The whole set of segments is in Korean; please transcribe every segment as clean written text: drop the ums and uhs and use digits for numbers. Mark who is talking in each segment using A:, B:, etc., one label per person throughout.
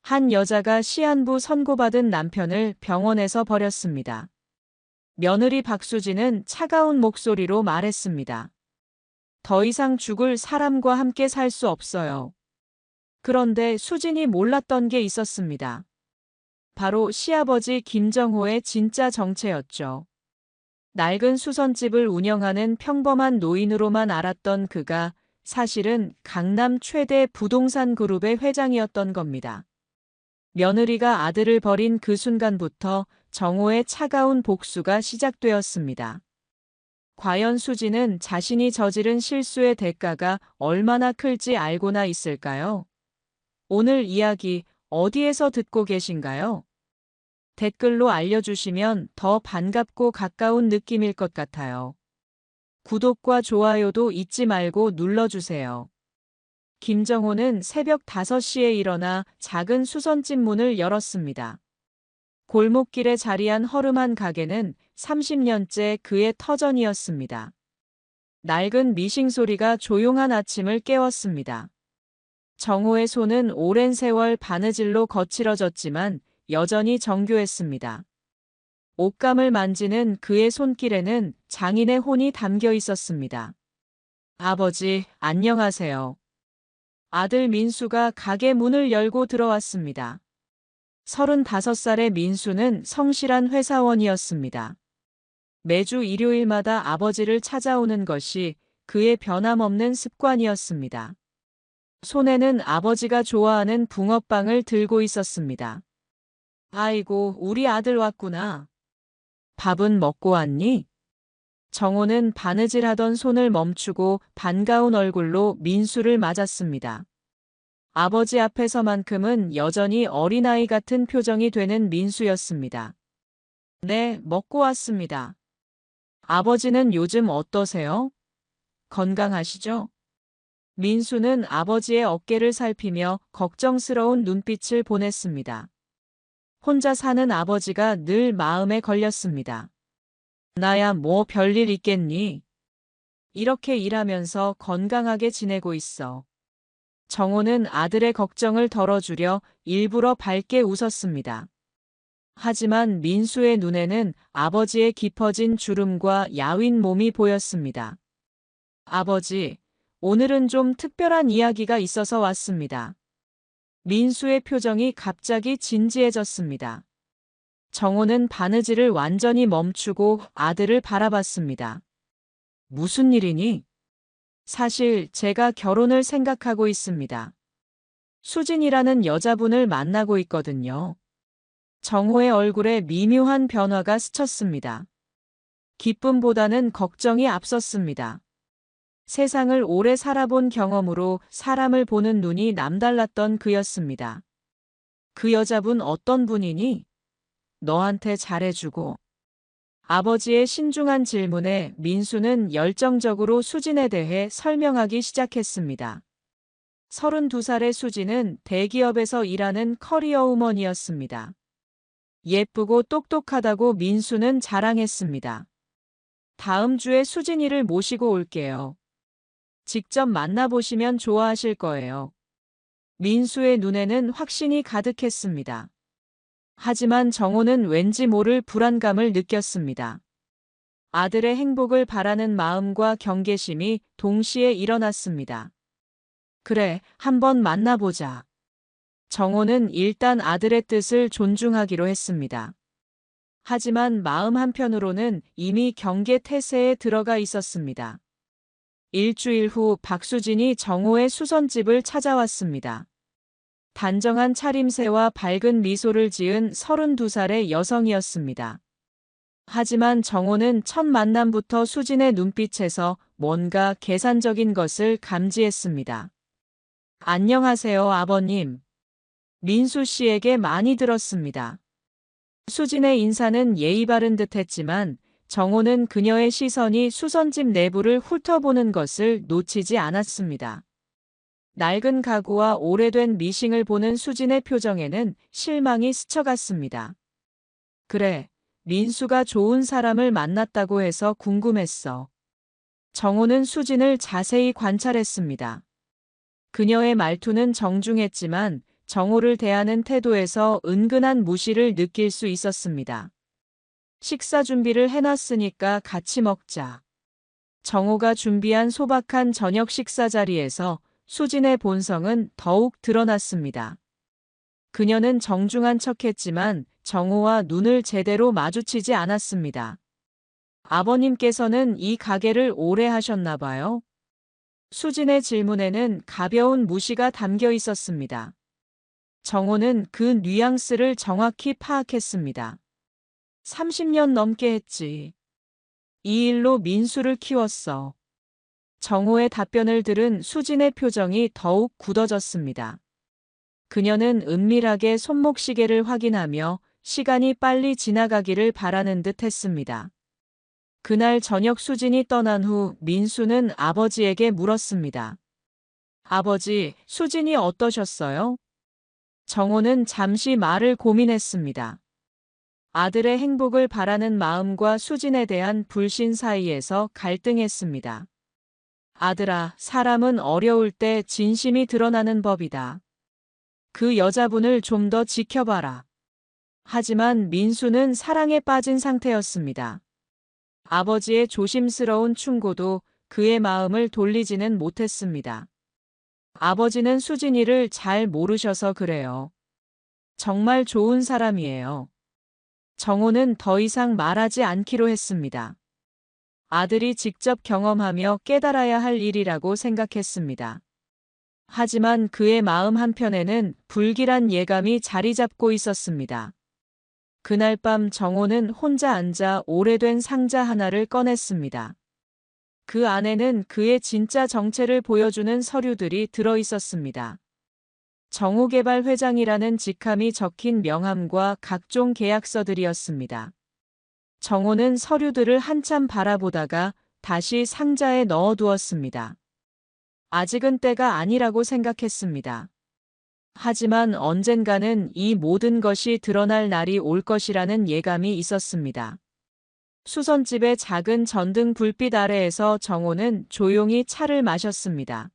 A: 한 여자가 시한부 선고받은 남편을 병원에서 버렸습니다. 며느리 박수진은 차가운 목소리로 말했습니다. 더 이상 죽을 사람과 함께 살 수 없어요. 그런데 수진이 몰랐던 게 있었습니다. 바로 시아버지 김정호의 진짜 정체였죠. 낡은 수선집을 운영하는 평범한 노인으로만 알았던 그가 사실은 강남 최대 부동산 그룹의 회장이었던 겁니다. 며느리가 아들을 버린 그 순간부터 정호의 차가운 복수가 시작되었습니다. 과연 수진은 자신이 저지른 실수의 대가가 얼마나 클지 알고나 있을까요? 오늘 이야기 어디에서 듣고 계신가요? 댓글로 알려주시면 더 반갑고 가까운 느낌일 것 같아요. 구독과 좋아요도 잊지 말고 눌러주세요. 김정호는 새벽 5시에 일어나 작은 수선집 문을 열었습니다. 골목길에 자리한 허름한 가게는 30년째 그의 터전이었습니다. 낡은 미싱 소리가 조용한 아침을 깨웠습니다. 정호의 손은 오랜 세월 바느질로 거칠어졌지만 여전히 정교했습니다. 옷감을 만지는 그의 손길에는 장인의 혼이 담겨 있었습니다. 아버지, 안녕하세요. 아들 민수가 가게 문을 열고 들어왔습니다. 35살의 민수는 성실한 회사원이었습니다. 매주 일요일마다 아버지를 찾아오는 것이 그의 변함없는 습관이었습니다. 손에는 아버지가 좋아하는 붕어빵을 들고 있었습니다. 아이고, 우리 아들 왔구나. 밥은 먹고 왔니? 정호는 바느질하던 손을 멈추고 반가운 얼굴로 민수를 맞았습니다. 아버지 앞에서만큼은 여전히 어린아이 같은 표정이 되는 민수였습니다. 네, 먹고 왔습니다. 아버지는 요즘 어떠세요? 건강하시죠? 민수는 아버지의 어깨를 살피며 걱정스러운 눈빛을 보냈습니다. 혼자 사는 아버지가 늘 마음에 걸렸습니다. 나야 뭐 별일 있겠니? 이렇게 일하면서 건강하게 지내고 있어. 정호는 아들의 걱정을 덜어주려 일부러 밝게 웃었습니다. 하지만 민수의 눈에는 아버지의 깊어진 주름과 야윈 몸이 보였습니다. 아버지, 오늘은 좀 특별한 이야기가 있어서 왔습니다. 민수의 표정이 갑자기 진지해졌습니다. 정호는 바느질을 완전히 멈추고 아들을 바라봤습니다. 무슨 일이니? 사실 제가 결혼을 생각하고 있습니다. 수진이라는 여자분을 만나고 있거든요. 정호의 얼굴에 미묘한 변화가 스쳤습니다. 기쁨보다는 걱정이 앞섰습니다. 세상을 오래 살아본 경험으로 사람을 보는 눈이 남달랐던 그였습니다. 그 여자분 어떤 분이니? 너한테 잘해주고. 아버지의 신중한 질문에 민수는 열정적으로 수진에 대해 설명하기 시작했습니다. 32살의 수진은 대기업에서 일하는 커리어우먼이었습니다. 예쁘고 똑똑하다고 민수는 자랑했습니다. 다음 주에 수진이를 모시고 올게요. 직접 만나보시면 좋아하실 거예요. 민수의 눈에는 확신이 가득했습니다. 하지만 정호는 왠지 모를 불안감을 느꼈습니다. 아들의 행복을 바라는 마음과 경계심이 동시에 일어났습니다. 그래, 한번 만나보자. 정호는 일단 아들의 뜻을 존중하기로 했습니다. 하지만 마음 한편으로는 이미 경계 태세에 들어가 있었습니다. 일주일 후 박수진이 정호의 수선집을 찾아왔습니다. 단정한 차림새와 밝은 미소를 지은 32살의 여성이었습니다. 하지만 정호는 첫 만남부터 수진의 눈빛에서 뭔가 계산적인 것을 감지했습니다. 안녕하세요, 아버님. 민수 씨에게 많이 들었습니다. 수진의 인사는 예의 바른 듯했지만 정호는 그녀의 시선이 수선집 내부를 훑어보는 것을 놓치지 않았습니다. 낡은 가구와 오래된 미싱을 보는 수진의 표정에는 실망이 스쳐갔습니다. 그래, 민수가 좋은 사람을 만났다고 해서 궁금했어. 정호는 수진을 자세히 관찰했습니다. 그녀의 말투는 정중했지만 정호를 대하는 태도에서 은근한 무시를 느낄 수 있었습니다. 식사 준비를 해놨으니까 같이 먹자. 정호가 준비한 소박한 저녁 식사 자리에서 수진의 본성은 더욱 드러났습니다. 그녀는 정중한 척했지만 정호와 눈을 제대로 마주치지 않았습니다. 아버님께서는 이 가게를 오래 하셨나 봐요. 수진의 질문에는 가벼운 무시가 담겨 있었습니다. 정호는 그 뉘앙스를 정확히 파악했습니다. 30년 넘게 했지. 이 일로 민수를 키웠어. 정호의 답변을 들은 수진의 표정이 더욱 굳어졌습니다. 그녀는 은밀하게 손목시계를 확인하며 시간이 빨리 지나가기를 바라는 듯 했습니다. 그날 저녁 수진이 떠난 후 민수는 아버지에게 물었습니다. 아버지, 수진이 어떠셨어요? 정호는 잠시 말을 고민했습니다. 아들의 행복을 바라는 마음과 수진에 대한 불신 사이에서 갈등했습니다. 아들아, 사람은 어려울 때 진심이 드러나는 법이다. 그 여자분을 좀 더 지켜봐라. 하지만 민수는 사랑에 빠진 상태였습니다. 아버지의 조심스러운 충고도 그의 마음을 돌리지는 못했습니다. 아버지는 수진이를 잘 모르셔서 그래요. 정말 좋은 사람이에요. 정호는 더 이상 말하지 않기로 했습니다. 아들이 직접 경험하며 깨달아야 할 일이라고 생각했습니다. 하지만 그의 마음 한편에는 불길한 예감이 자리 잡고 있었습니다. 그날 밤 정호는 혼자 앉아 오래된 상자 하나를 꺼냈습니다. 그 안에는 그의 진짜 정체를 보여주는 서류들이 들어 있었습니다. 정호개발 회장이라는 직함이 적힌 명함과 각종 계약서들이었습니다. 정호는 서류들을 한참 바라보다가 다시 상자에 넣어두었습니다. 아직은 때가 아니라고 생각했습니다. 하지만 언젠가는 이 모든 것이 드러날 날이 올 것이라는 예감이 있었습니다. 수선집의 작은 전등 불빛 아래에서 정호는 조용히 차를 마셨습니다.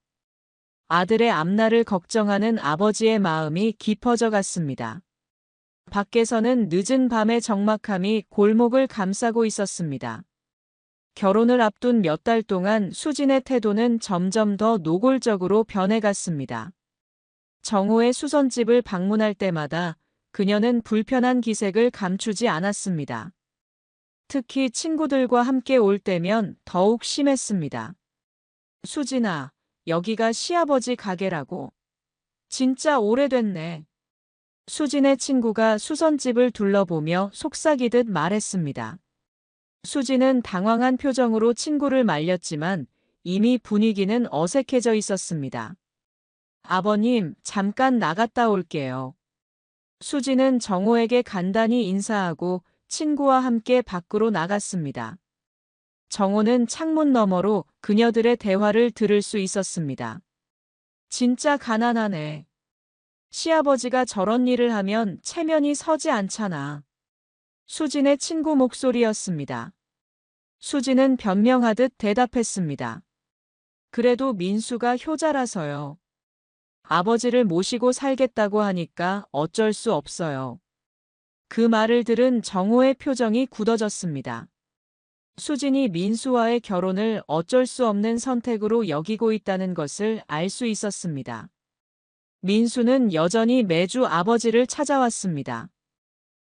A: 아들의 앞날을 걱정하는 아버지의 마음이 깊어져 갔습니다. 밖에서는 늦은 밤의 적막함이 골목을 감싸고 있었습니다. 결혼을 앞둔 몇 달 동안 수진의 태도는 점점 더 노골적으로 변해갔습니다. 정호의 수선집을 방문할 때마다 그녀는 불편한 기색을 감추지 않았습니다. 특히 친구들과 함께 올 때면 더욱 심했습니다. 수진아, 여기가 시아버지 가게라고. 진짜 오래됐네. 수진의 친구가 수선집을 둘러보며 속삭이듯 말했습니다. 수진은 당황한 표정으로 친구를 말렸지만 이미 분위기는 어색해져 있었습니다. 아버님, 잠깐 나갔다 올게요. 수진은 정호에게 간단히 인사하고 친구와 함께 밖으로 나갔습니다. 정호는 창문 너머로 그녀들의 대화를 들을 수 있었습니다. 진짜 가난하네. 시아버지가 저런 일을 하면 체면이 서지 않잖아. 수진의 친구 목소리였습니다. 수진은 변명하듯 대답했습니다. 그래도 민수가 효자라서요. 아버지를 모시고 살겠다고 하니까 어쩔 수 없어요. 그 말을 들은 정호의 표정이 굳어졌습니다. 수진이 민수와의 결혼을 어쩔 수 없는 선택으로 여기고 있다는 것을 알 수 있었습니다. 민수는 여전히 매주 아버지를 찾아왔습니다.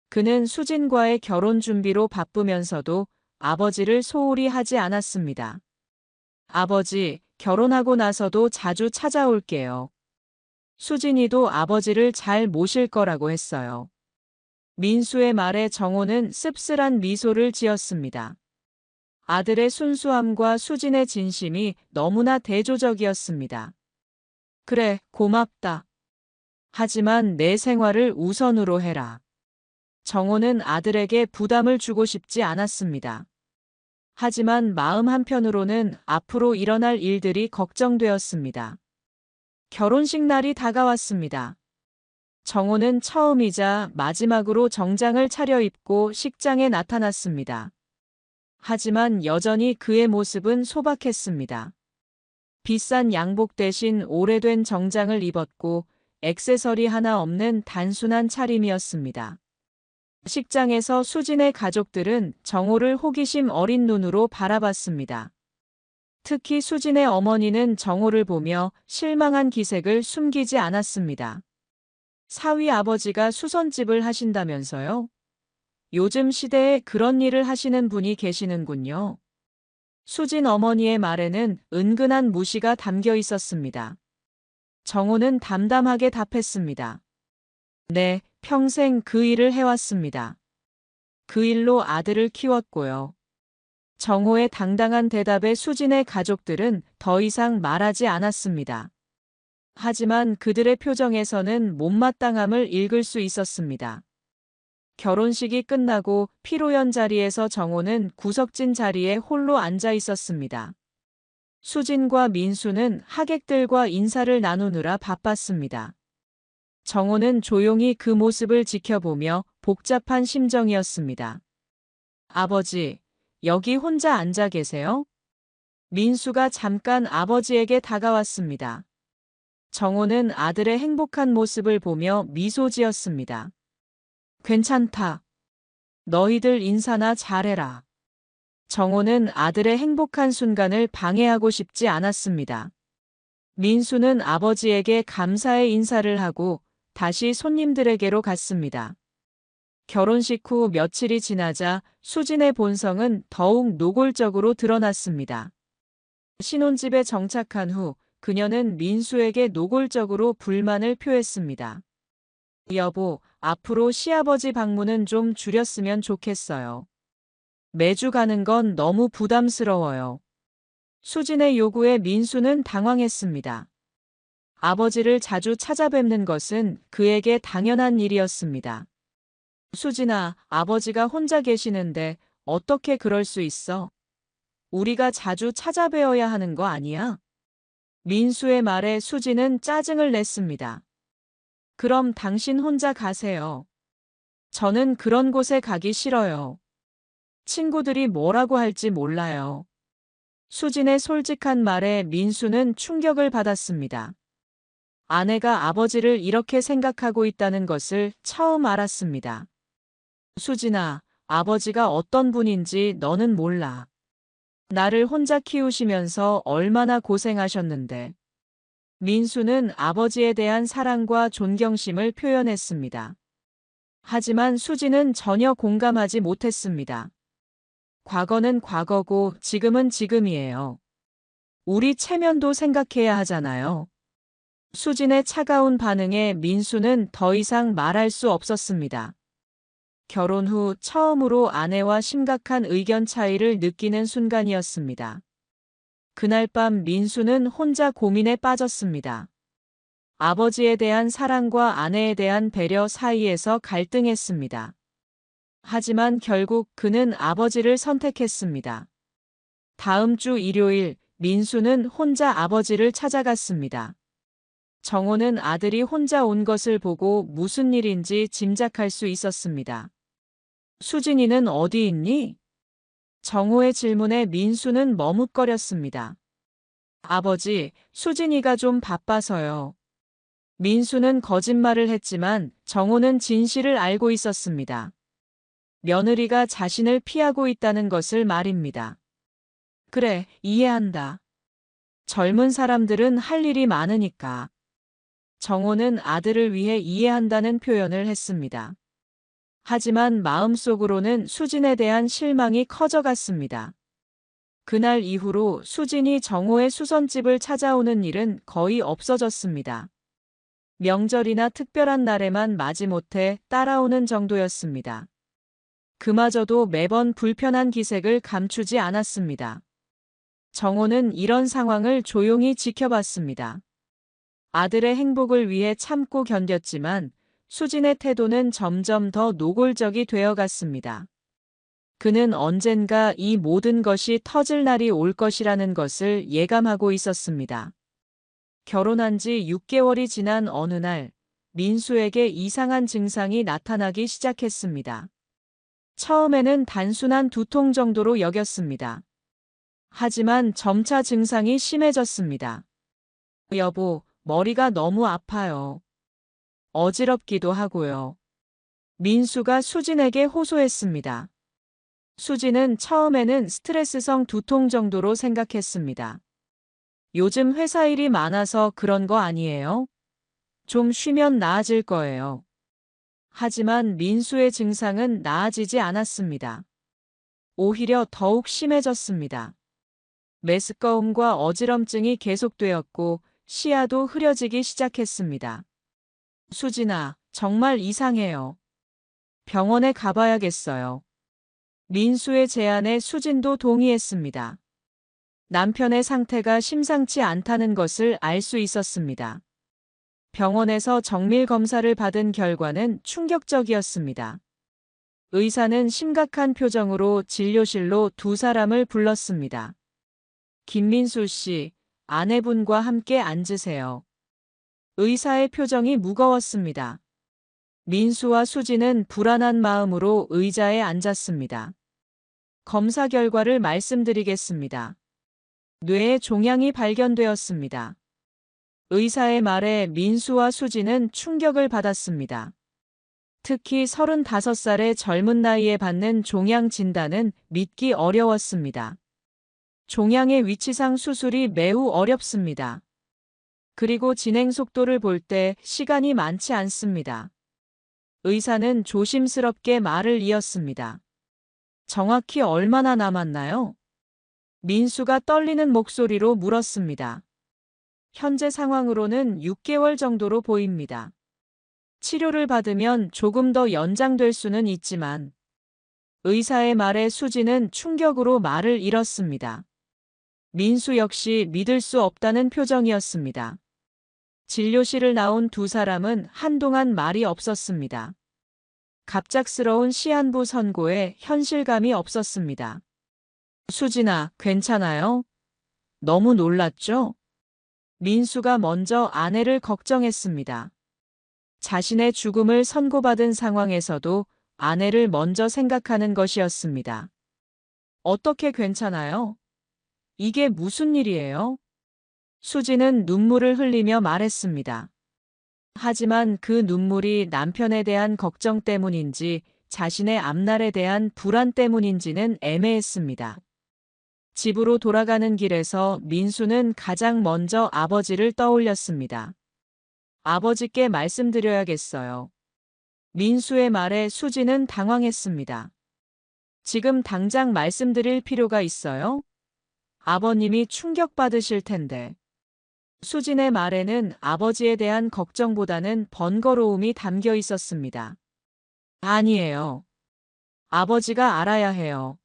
A: 그는 수진과의 결혼 준비로 바쁘면서도 아버지를 소홀히 하지 않았습니다. 아버지, 결혼하고 나서도 자주 찾아올게요. 수진이도 아버지를 잘 모실 거라고 했어요. 민수의 말에 정호는 씁쓸한 미소를 지었습니다. 아들의 순수함과 수진의 진심이 너무나 대조적이었습니다. 그래, 고맙다. 하지만 내 생활을 우선으로 해라. 정호는 아들에게 부담을 주고 싶지 않았습니다. 하지만 마음 한편으로는 앞으로 일어날 일들이 걱정되었습니다. 결혼식 날이 다가왔습니다. 정호는 처음이자 마지막으로 정장을 차려입고 식장에 나타났습니다. 하지만 여전히 그의 모습은 소박했습니다. 비싼 양복 대신 오래된 정장을 입었고 액세서리 하나 없는 단순한 차림이었습니다. 식장에서 수진의 가족들은 정호를 호기심 어린 눈으로 바라봤습니다. 특히 수진의 어머니는 정호를 보며 실망한 기색을 숨기지 않았습니다. 사위 아버지가 수선집을 하신다면서요? 요즘 시대에 그런 일을 하시는 분이 계시는군요. 수진 어머니의 말에는 은근한 무시가 담겨 있었습니다. 정호는 담담하게 답했습니다. 네, 평생 그 일을 해왔습니다. 그 일로 아들을 키웠고요. 정호의 당당한 대답에 수진의 가족들은 더 이상 말하지 않았습니다. 하지만 그들의 표정에서는 못마땅함을 읽을 수 있었습니다. 결혼식이 끝나고 피로연 자리에서 정호는 구석진 자리에 홀로 앉아 있었습니다. 수진과 민수는 하객들과 인사를 나누느라 바빴습니다. 정호는 조용히 그 모습을 지켜보며 복잡한 심정이었습니다. 아버지, 여기 혼자 앉아 계세요? 민수가 잠깐 아버지에게 다가왔습니다. 정호는 아들의 행복한 모습을 보며 미소 지었습니다. 괜찮다. 너희들 인사나 잘해라. 정호는 아들의 행복한 순간을 방해하고 싶지 않았습니다. 민수는 아버지에게 감사의 인사를 하고 다시 손님들에게로 갔습니다. 결혼식 후 며칠이 지나자 수진의 본성은 더욱 노골적으로 드러났습니다. 신혼집에 정착한 후 그녀는 민수에게 노골적으로 불만을 표했습니다. 여보, 앞으로 시아버지 방문은 좀 줄였으면 좋겠어요. 매주 가는 건 너무 부담스러워요. 수진의 요구에 민수는 당황했습니다. 아버지를 자주 찾아뵙는 것은 그에게 당연한 일이었습니다. 수진아, 아버지가 혼자 계시는데 어떻게 그럴 수 있어? 우리가 자주 찾아뵈어야 하는 거 아니야? 민수의 말에 수진은 짜증을 냈습니다. 그럼 당신 혼자 가세요. 저는 그런 곳에 가기 싫어요. 친구들이 뭐라고 할지 몰라요. 수진의 솔직한 말에 민수는 충격을 받았습니다. 아내가 아버지를 이렇게 생각하고 있다는 것을 처음 알았습니다. 수진아, 아버지가 어떤 분인지 너는 몰라. 나를 혼자 키우시면서 얼마나 고생하셨는데. 민수는 아버지에 대한 사랑과 존경심을 표현했습니다. 하지만 수진은 전혀 공감하지 못했습니다. 과거는 과거고 지금은 지금이에요. 우리 체면도 생각해야 하잖아요. 수진의 차가운 반응에 민수는 더 이상 말할 수 없었습니다. 결혼 후 처음으로 아내와 심각한 의견 차이를 느끼는 순간이었습니다. 그날 밤 민수는 혼자 고민에 빠졌습니다. 아버지에 대한 사랑과 아내에 대한 배려 사이에서 갈등했습니다. 하지만 결국 그는 아버지를 선택했습니다. 다음 주 일요일, 민수는 혼자 아버지를 찾아갔습니다. 정호는 아들이 혼자 온 것을 보고 무슨 일인지 짐작할 수 있었습니다. 수진이는 어디 있니? 정호의 질문에 민수는 머뭇거렸습니다. 아버지, 수진이가 좀 바빠서요. 민수는 거짓말을 했지만 정호는 진실을 알고 있었습니다. 며느리가 자신을 피하고 있다는 것을 말입니다. 그래, 이해한다. 젊은 사람들은 할 일이 많으니까. 정호는 아들을 위해 이해한다는 표현을 했습니다. 하지만 마음속으로는 수진에 대한 실망이 커져갔습니다. 그날 이후로 수진이 정호의 수선집을 찾아오는 일은 거의 없어졌습니다. 명절이나 특별한 날에만 마지못해 따라오는 정도였습니다. 그마저도 매번 불편한 기색을 감추지 않았습니다. 정호는 이런 상황을 조용히 지켜봤습니다. 아들의 행복을 위해 참고 견뎠지만 수진의 태도는 점점 더 노골적이 되어갔습니다. 그는 언젠가 이 모든 것이 터질 날이 올 것이라는 것을 예감하고 있었습니다. 결혼한 지 6개월이 지난 어느 날, 민수에게 이상한 증상이 나타나기 시작했습니다. 처음에는 단순한 두통 정도로 여겼습니다. 하지만 점차 증상이 심해졌습니다. 여보, 머리가 너무 아파요. 어지럽기도 하고요. 민수가 수진에게 호소했습니다. 수진은 처음에는 스트레스성 두통 정도로 생각했습니다. 요즘 회사 일이 많아서 그런 거 아니에요? 좀 쉬면 나아질 거예요. 하지만 민수의 증상은 나아지지 않았습니다. 오히려 더욱 심해졌습니다. 메스꺼움과 어지럼증이 계속되었고 시야도 흐려지기 시작했습니다. 수진아, 정말 이상해요. 병원에 가봐야겠어요. 민수의 제안에 수진도 동의했습니다. 남편의 상태가 심상치 않다는 것을 알 수 있었습니다. 병원에서 정밀 검사를 받은 결과는 충격적이었습니다. 의사는 심각한 표정으로 진료실로 두 사람을 불렀습니다. 김민수 씨, 아내분과 함께 앉으세요. 의사의 표정이 무거웠습니다. 민수와 수진은 불안한 마음으로 의자에 앉았습니다. 검사 결과를 말씀드리겠습니다. 뇌에 종양이 발견되었습니다. 의사의 말에 민수와 수진은 충격을 받았습니다. 특히 35살의 젊은 나이에 받는 종양 진단은 믿기 어려웠습니다. 종양의 위치상 수술이 매우 어렵습니다. 그리고 진행 속도를 볼 때 시간이 많지 않습니다. 의사는 조심스럽게 말을 이었습니다. 정확히 얼마나 남았나요? 민수가 떨리는 목소리로 물었습니다. 현재 상황으로는 6개월 정도로 보입니다. 치료를 받으면 조금 더 연장될 수는 있지만 의사의 말에 수진은 충격으로 말을 잃었습니다. 민수 역시 믿을 수 없다는 표정이었습니다. 진료실을 나온 두 사람은 한동안 말이 없었습니다. 갑작스러운 시한부 선고에 현실감이 없었습니다. 수진아, 괜찮아요? 너무 놀랐죠? 민수가 먼저 아내를 걱정했습니다. 자신의 죽음을 선고받은 상황에서도 아내를 먼저 생각하는 것이었습니다. 어떻게 괜찮아요? 이게 무슨 일이에요? 수진은 눈물을 흘리며 말했습니다. 하지만 그 눈물이 남편에 대한 걱정 때문인지 자신의 앞날에 대한 불안 때문인지는 애매했습니다. 집으로 돌아가는 길에서 민수는 가장 먼저 아버지를 떠올렸습니다. 아버지께 말씀드려야겠어요. 민수의 말에 수진은 당황했습니다. 지금 당장 말씀드릴 필요가 있어요? 아버님이 충격받으실 텐데. 수진의 말에는 아버지에 대한 걱정보다는 번거로움이 담겨 있었습니다. 아니에요. 아버지가 알아야 해요.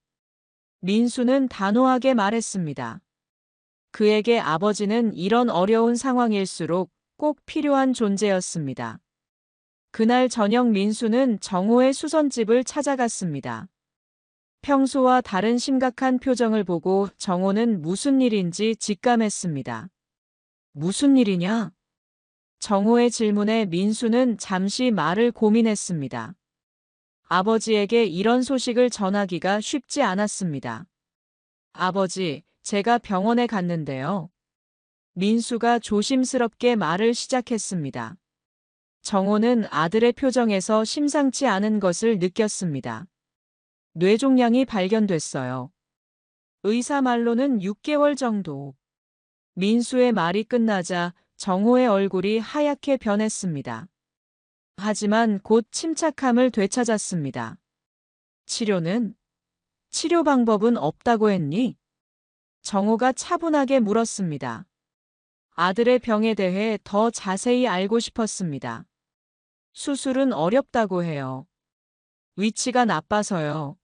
A: 민수는 단호하게 말했습니다. 그에게 아버지는 이런 어려운 상황일수록 꼭 필요한 존재였습니다. 그날 저녁 민수는 정호의 수선집을 찾아갔습니다. 평소와 다른 심각한 표정을 보고 정호는 무슨 일인지 직감했습니다. 무슨 일이냐? 정호의 질문에 민수는 잠시 말을 고민했습니다. 아버지에게 이런 소식을 전하기가 쉽지 않았습니다. 아버지, 제가 병원에 갔는데요. 민수가 조심스럽게 말을 시작했습니다. 정호는 아들의 표정에서 심상치 않은 것을 느꼈습니다. 뇌종양이 발견됐어요. 의사 말로는 6개월 정도. 민수의 말이 끝나자 정호의 얼굴이 하얗게 변했습니다. 하지만 곧 침착함을 되찾았습니다. 치료는? 치료 방법은 없다고 했니? 정호가 차분하게 물었습니다. 아들의 병에 대해 더 자세히 알고 싶었습니다. 수술은 어렵다고 해요. 위치가 나빠서요.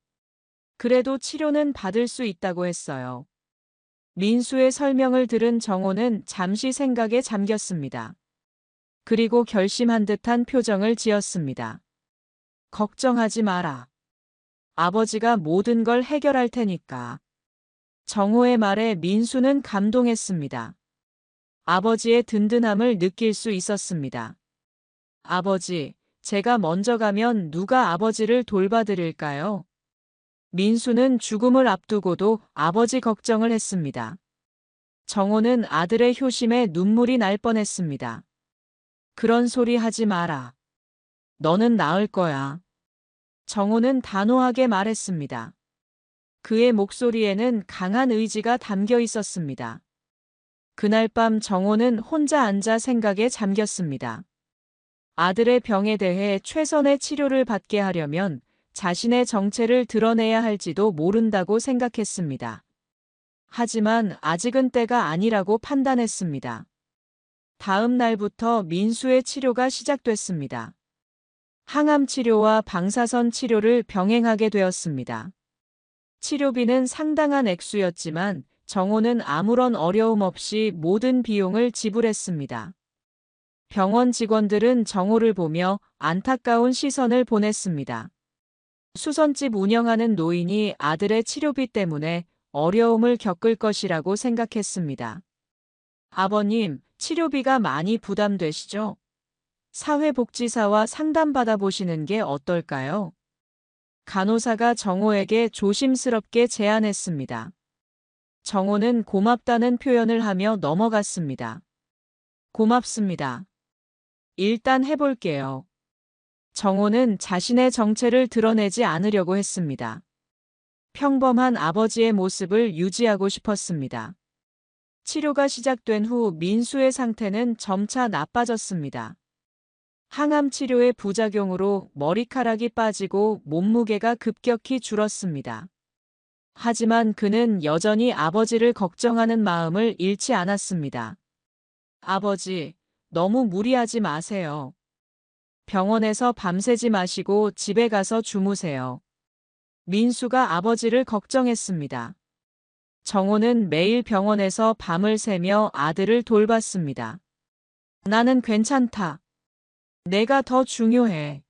A: 그래도 치료는 받을 수 있다고 했어요. 민수의 설명을 들은 정호는 잠시 생각에 잠겼습니다. 그리고 결심한 듯한 표정을 지었습니다. 걱정하지 마라. 아버지가 모든 걸 해결할 테니까. 정호의 말에 민수는 감동했습니다. 아버지의 든든함을 느낄 수 있었습니다. 아버지, 제가 먼저 가면 누가 아버지를 돌봐드릴까요? 민수는 죽음을 앞두고도 아버지 걱정을 했습니다. 정호는 아들의 효심에 눈물이 날 뻔했습니다. 그런 소리 하지 마라. 너는 나을 거야. 정호는 단호하게 말했습니다. 그의 목소리에는 강한 의지가 담겨 있었습니다. 그날 밤 정호는 혼자 앉아 생각에 잠겼습니다. 아들의 병에 대해 최선의 치료를 받게 하려면 자신의 정체를 드러내야 할지도 모른다고 생각했습니다. 하지만 아직은 때가 아니라고 판단했습니다. 다음 날부터 민수의 치료가 시작됐습니다. 항암 치료와 방사선 치료를 병행하게 되었습니다. 치료비는 상당한 액수였지만 정호는 아무런 어려움 없이 모든 비용을 지불했습니다. 병원 직원들은 정호를 보며 안타까운 시선을 보냈습니다. 수선집 운영하는 노인이 아들의 치료비 때문에 어려움을 겪을 것이라고 생각했습니다. 아버님, 치료비가 많이 부담되시죠? 사회복지사와 상담받아 보시는 게 어떨까요? 간호사가 정호에게 조심스럽게 제안했습니다. 정호는 고맙다는 표현을 하며 넘어갔습니다. 고맙습니다. 일단 해볼게요. 정호는 자신의 정체를 드러내지 않으려고 했습니다. 평범한 아버지의 모습을 유지하고 싶었습니다. 치료가 시작된 후 민수의 상태는 점차 나빠졌습니다. 항암 치료의 부작용으로 머리카락이 빠지고 몸무게가 급격히 줄었습니다. 하지만 그는 여전히 아버지를 걱정하는 마음을 잃지 않았습니다. 아버지, 너무 무리하지 마세요. 병원에서 밤새지 마시고 집에 가서 주무세요. 민수가 아버지를 걱정했습니다. 정호는 매일 병원에서 밤을 새며 아들을 돌봤습니다. 나는 괜찮다. 내가 더 중요해.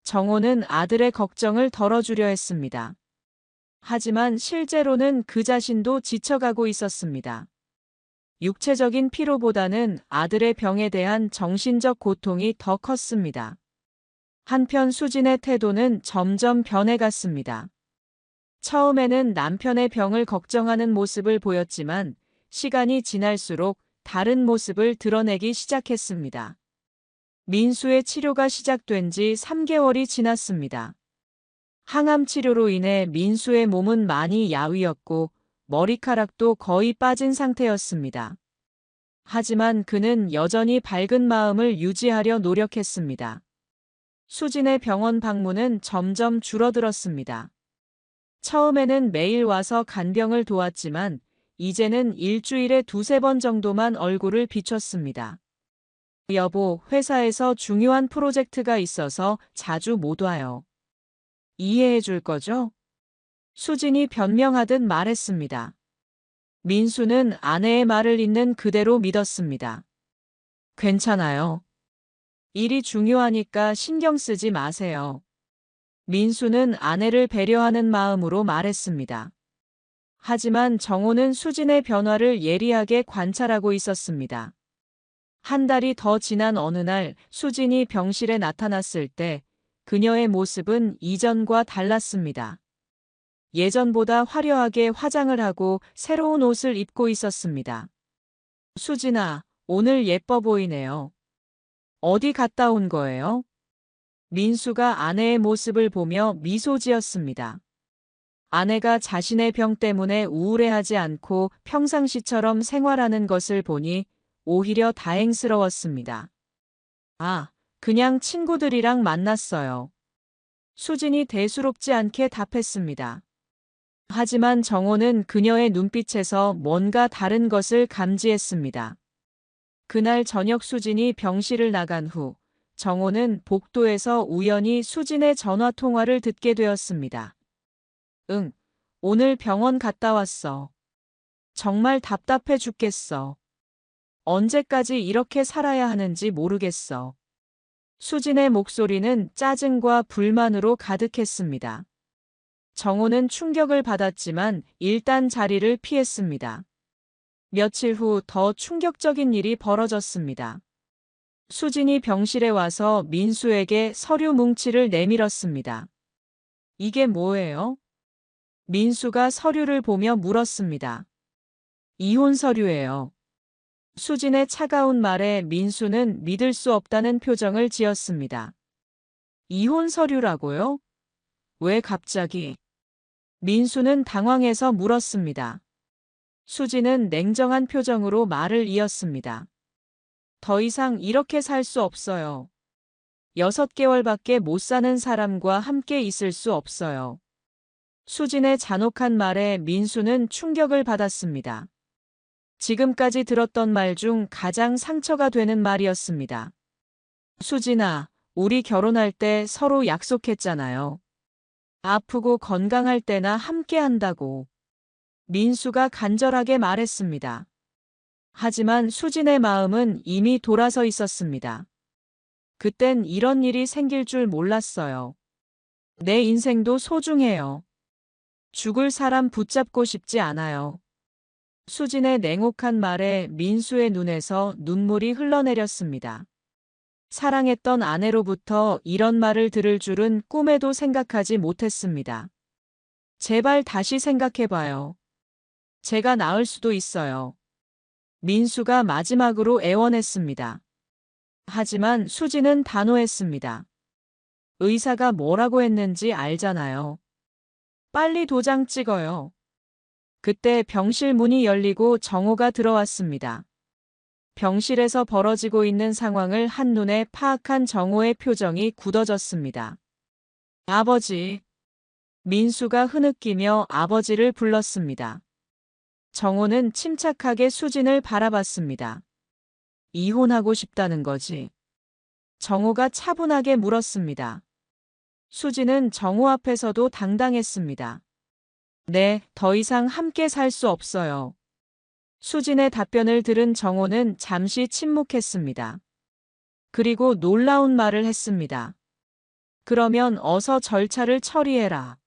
A: 정호는 아들의 걱정을 덜어주려 했습니다. 하지만 실제로는 그 자신도 지쳐가고 있었습니다. 육체적인 피로보다는 아들의 병에 대한 정신적 고통이 더 컸습니다. 한편 수진의 태도는 점점 변해갔습니다. 처음에는 남편의 병을 걱정하는 모습을 보였지만 시간이 지날수록 다른 모습을 드러내기 시작했습니다. 민수의 치료가 시작된 지 3개월이 지났습니다. 항암 치료로 인해 민수의 몸은 많이 야위었고 머리카락도 거의 빠진 상태였습니다. 하지만 그는 여전히 밝은 마음을 유지하려 노력했습니다. 수진의 병원 방문은 점점 줄어들었습니다. 처음에는 매일 와서 간병을 도왔지만 이제는 일주일에 2~3번 정도만 얼굴을 비췄습니다. 여보, 회사에서 중요한 프로젝트가 있어서 자주 못 와요. 이해해 줄 거죠? 수진이 변명하듯 말했습니다. 민수는 아내의 말을 있는 그대로 믿었습니다. 괜찮아요. 일이 중요하니까 신경 쓰지 마세요. 민수는 아내를 배려하는 마음으로 말했습니다. 하지만 정호는 수진의 변화를 예리하게 관찰하고 있었습니다. 한 달이 더 지난 어느 날 수진이 병실에 나타났을 때 그녀의 모습은 이전과 달랐습니다. 예전보다 화려하게 화장을 하고 새로운 옷을 입고 있었습니다. 수진아, 오늘 예뻐 보이네요. 어디 갔다 온 거예요? 민수가 아내의 모습을 보며 미소 지었습니다. 아내가 자신의 병 때문에 우울해하지 않고 평상시처럼 생활하는 것을 보니 오히려 다행스러웠습니다. 아, 그냥 친구들이랑 만났어요. 수진이 대수롭지 않게 답했습니다. 하지만 정호는 그녀의 눈빛에서 뭔가 다른 것을 감지했습니다. 그날 저녁 수진이 병실을 나간 후 정호는 복도에서 우연히 수진의 전화 통화를 듣게 되었습니다. 응, 오늘 병원 갔다 왔어. 정말 답답해 죽겠어. 언제까지 이렇게 살아야 하는지 모르겠어. 수진의 목소리는 짜증과 불만으로 가득했습니다. 정호는 충격을 받았지만 일단 자리를 피했습니다. 며칠 후 더 충격적인 일이 벌어졌습니다. 수진이 병실에 와서 민수에게 서류 뭉치를 내밀었습니다. 이게 뭐예요? 민수가 서류를 보며 물었습니다. 이혼 서류예요. 수진의 차가운 말에 민수는 믿을 수 없다는 표정을 지었습니다. 이혼 서류라고요? 왜 갑자기? 민수는 당황해서 물었습니다. 수지는 냉정한 표정으로 말을 이었습니다. 더 이상 이렇게 살 수 없어요. 6개월밖에 못 사는 사람과 함께 있을 수 없어요. 수진의 잔혹한 말에 민수는 충격을 받았습니다. 지금까지 들었던 말 중 가장 상처가 되는 말이었습니다. 수진아, 우리 결혼할 때 서로 약속했잖아요. 아프고 건강할 때나 함께 한다고. 민수가 간절하게 말했습니다. 하지만 수진의 마음은 이미 돌아서 있었습니다. 그땐 이런 일이 생길 줄 몰랐어요. 내 인생도 소중해요. 죽을 사람 붙잡고 싶지 않아요. 수진의 냉혹한 말에 민수의 눈에서 눈물이 흘러내렸습니다. 사랑했던 아내로부터 이런 말을 들을 줄은 꿈에도 생각하지 못했습니다. 제발 다시 생각해봐요. 제가 나을 수도 있어요. 민수가 마지막으로 애원했습니다. 하지만 수진은 단호했습니다. 의사가 뭐라고 했는지 알잖아요. 빨리 도장 찍어요. 그때 병실 문이 열리고 정호가 들어왔습니다. 병실에서 벌어지고 있는 상황을 한눈에 파악한 정호의 표정이 굳어졌습니다. 아버지. 민수가 흐느끼며 아버지를 불렀습니다. 정호는 침착하게 수진을 바라봤습니다. 이혼하고 싶다는 거지. 정호가 차분하게 물었습니다. 수진은 정호 앞에서도 당당했습니다. 네, 더 이상 함께 살 수 없어요. 수진의 답변을 들은 정호는 잠시 침묵했습니다. 그리고 놀라운 말을 했습니다. 그러면 어서 절차를 처리해라.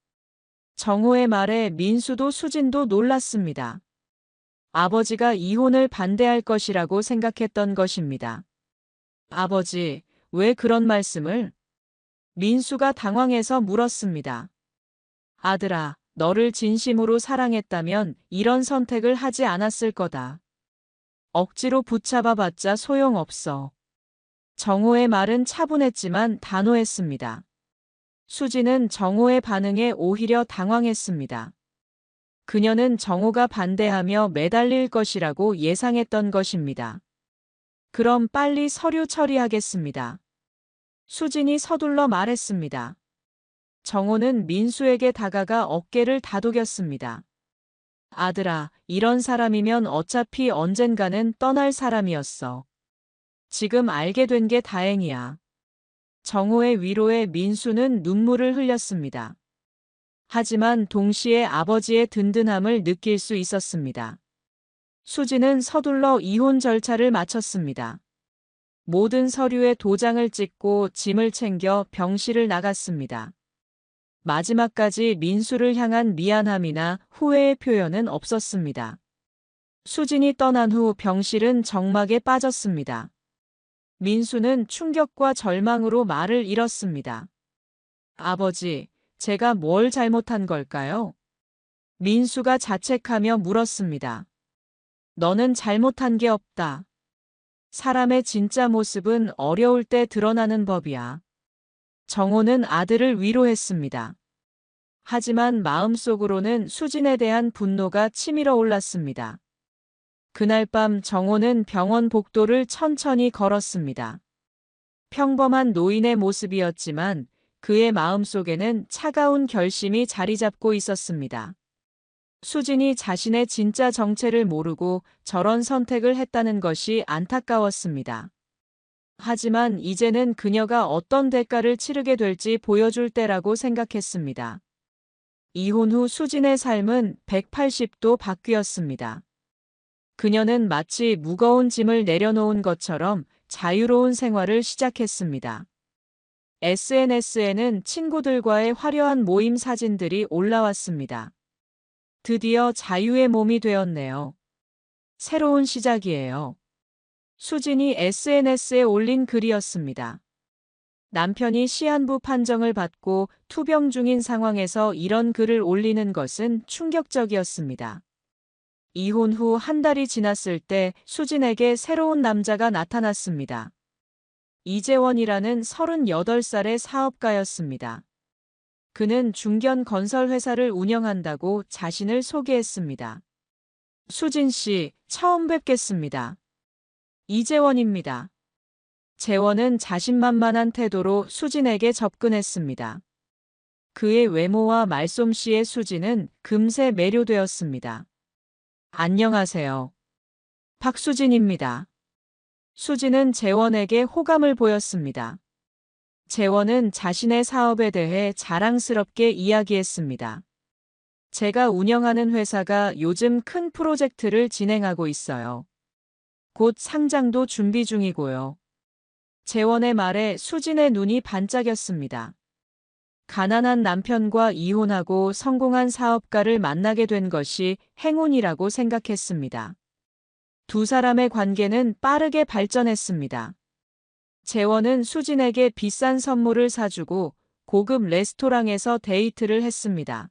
A: 정호의 말에 민수도 수진도 놀랐습니다. 아버지가 이혼을 반대할 것이라고 생각했던 것입니다. 아버지, 왜 그런 말씀을? 민수가 당황해서 물었습니다. 아들아, 너를 진심으로 사랑했다면 이런 선택을 하지 않았을 거다. 억지로 붙잡아봤자 소용없어. 정호의 말은 차분했지만 단호했습니다. 수지는 정호의 반응에 오히려 당황했습니다. 그녀는 정호가 반대하며 매달릴 것이라고 예상했던 것입니다. 그럼 빨리 서류 처리하겠습니다. 수진이 서둘러 말했습니다. 정호는 민수에게 다가가 어깨를 다독였습니다. 아들아, 이런 사람이면 어차피 언젠가는 떠날 사람이었어. 지금 알게 된 게 다행이야. 정호의 위로에 민수는 눈물을 흘렸습니다. 하지만 동시에 아버지의 든든함을 느낄 수 있었습니다. 수지는 서둘러 이혼 절차를 마쳤습니다. 모든 서류에 도장을 찍고 짐을 챙겨 병실을 나갔습니다. 마지막까지 민수를 향한 미안함이나 후회의 표현은 없었습니다. 수진이 떠난 후 병실은 정막에 빠졌습니다. 민수는 충격과 절망으로 말을 잃었습니다. 아버지, 제가 뭘 잘못한 걸까요? 민수가 자책하며 물었습니다. 너는 잘못한 게 없다. 사람의 진짜 모습은 어려울 때 드러나는 법이야. 정호는 아들을 위로했습니다. 하지만 마음속으로는 수진에 대한 분노가 치밀어 올랐습니다. 그날 밤 정호는 병원 복도를 천천히 걸었습니다. 평범한 노인의 모습이었지만 그의 마음속에는 차가운 결심이 자리 잡고 있었습니다. 수진이 자신의 진짜 정체를 모르고 저런 선택을 했다는 것이 안타까웠습니다. 하지만 이제는 그녀가 어떤 대가를 치르게 될지 보여줄 때라고 생각했습니다. 이혼 후 수진의 삶은 180도 바뀌었습니다. 그녀는 마치 무거운 짐을 내려놓은 것처럼 자유로운 생활을 시작했습니다. SNS에는 친구들과의 화려한 모임 사진들이 올라왔습니다. 드디어 자유의 몸이 되었네요. 새로운 시작이에요. 수진이 SNS에 올린 글이었습니다. 남편이 시한부 판정을 받고 투병 중인 상황에서 이런 글을 올리는 것은 충격적이었습니다. 이혼 후 한 달이 지났을 때 수진에게 새로운 남자가 나타났습니다. 이재원이라는 38살의 사업가였습니다. 그는 중견 건설 회사를 운영한다고 자신을 소개했습니다. 수진 씨, 처음 뵙겠습니다. 이재원입니다. 재원은 자신만만한 태도로 수진에게 접근했습니다. 그의 외모와 말솜씨에 수진은 금세 매료되었습니다. 안녕하세요. 박수진입니다. 수진은 재원에게 호감을 보였습니다. 재원은 자신의 사업에 대해 자랑스럽게 이야기했습니다. 제가 운영하는 회사가 요즘 큰 프로젝트를 진행하고 있어요. 곧 상장도 준비 중이고요. 재원의 말에 수진의 눈이 반짝였습니다. 가난한 남편과 이혼하고 성공한 사업가를 만나게 된 것이 행운이라고 생각했습니다. 두 사람의 관계는 빠르게 발전했습니다. 재원은 수진에게 비싼 선물을 사주고 고급 레스토랑에서 데이트를 했습니다.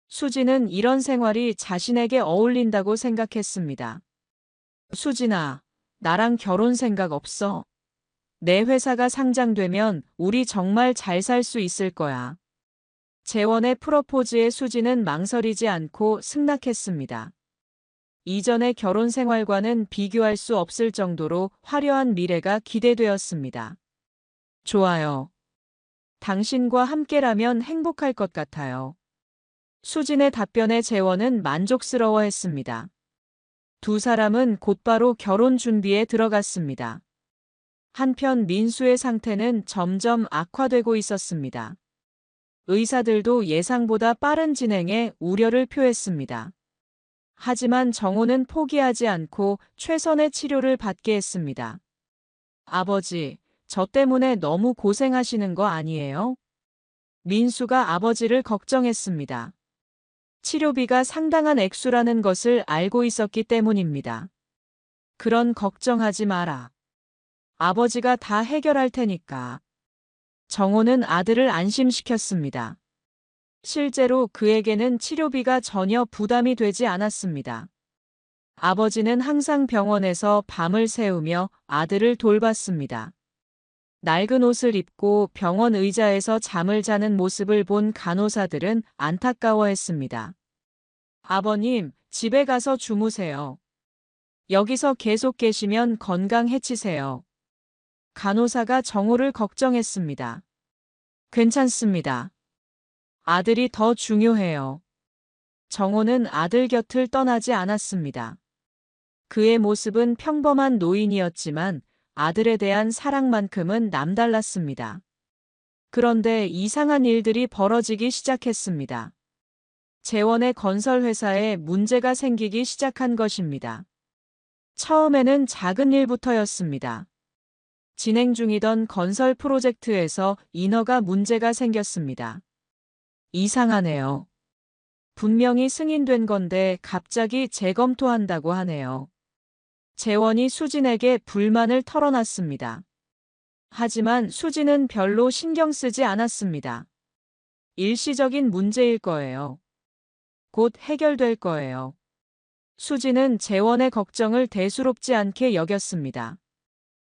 A: 수진은 이런 생활이 자신에게 어울린다고 생각했습니다. 수진아, 나랑 결혼 생각 없어? 내 회사가 상장되면 우리 정말 잘 살 수 있을 거야. 재원의 프러포즈에 수진은 망설이지 않고 승낙했습니다. 이전의 결혼 생활과는 비교할 수 없을 정도로 화려한 미래가 기대되었습니다. 좋아요. 당신과 함께라면 행복할 것 같아요. 수진의 답변에 재원은 만족스러워했습니다. 두 사람은 곧바로 결혼 준비에 들어갔습니다. 한편 민수의 상태는 점점 악화되고 있었습니다. 의사들도 예상보다 빠른 진행에 우려를 표했습니다. 하지만 정호는 포기하지 않고 최선의 치료를 받게 했습니다. 아버지, 저 때문에 너무 고생하시는 거 아니에요? 민수가 아버지를 걱정했습니다. 치료비가 상당한 액수라는 것을 알고 있었기 때문입니다. 그런 걱정하지 마라. 아버지가 다 해결할 테니까. 정호는 아들을 안심시켰습니다. 실제로 그에게는 치료비가 전혀 부담이 되지 않았습니다. 아버지는 항상 병원에서 밤을 새우며 아들을 돌봤습니다. 낡은 옷을 입고 병원 의자에서 잠을 자는 모습을 본 간호사들은 안타까워했습니다. 아버님, 집에 가서 주무세요. 여기서 계속 계시면 건강 해치세요. 간호사가 정호를 걱정했습니다. 괜찮습니다. 아들이 더 중요해요. 정호는 아들 곁을 떠나지 않았습니다. 그의 모습은 평범한 노인이었지만 아들에 대한 사랑만큼은 남달랐습니다. 그런데 이상한 일들이 벌어지기 시작했습니다. 재원의 건설 회사에 문제가 생기기 시작한 것입니다. 처음에는 작은 일부터였습니다. 진행 중이던 건설 프로젝트에서 인허가 문제가 생겼습니다. 이상하네요. 분명히 승인된 건데 갑자기 재검토한다고 하네요. 재원이 수진에게 불만을 털어놨습니다. 하지만 수진은 별로 신경 쓰지 않았습니다. 일시적인 문제일 거예요. 곧 해결될 거예요. 수진은 재원의 걱정을 대수롭지 않게 여겼습니다.